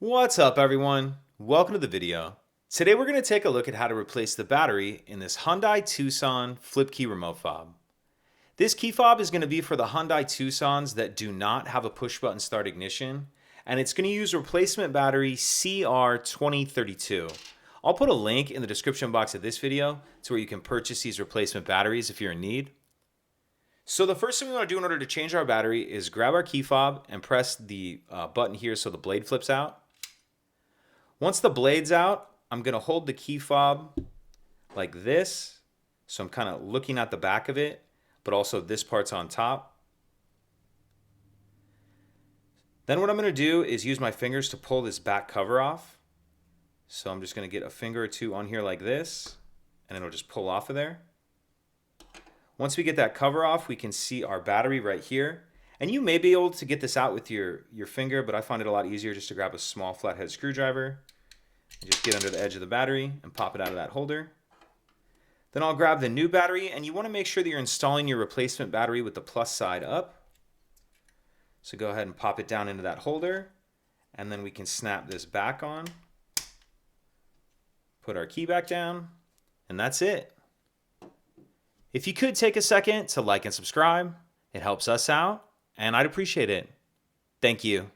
What's up, everyone? Welcome to the video. Today we're going to take a look at how to replace the battery in this Hyundai Tucson flip key remote fob. This key fob is going to be for the Hyundai Tucsons that do not have a push button start ignition, and it's going to use replacement battery CR2032. I'll put a link in the description box of this video to where you can purchase these replacement batteries if you're in need. So the first thing we want to do in order to change our battery is grab our key fob and press the button here so the blade flips out. Once the blade's out, I'm going to hold the key fob like this. So I'm kind of looking at the back of it, but also this part's on top. Then what I'm going to do is use my fingers to pull this back cover off. So I'm just going to get a finger or two on here like this, and it'll just pull off of there. Once we get that cover off, we can see our battery right here. And you may be able to get this out with your finger, but I find it a lot easier just to grab a small flathead screwdriver and just get under the edge of the battery and pop it out of that holder. Then I'll grab the new battery, and you want to make sure that you're installing your replacement battery with the plus side up. So go ahead and pop it down into that holder, and then we can snap this back on, put our key back down, and that's it. If you could take a second to like and subscribe, it helps us out, and I'd appreciate it. Thank you.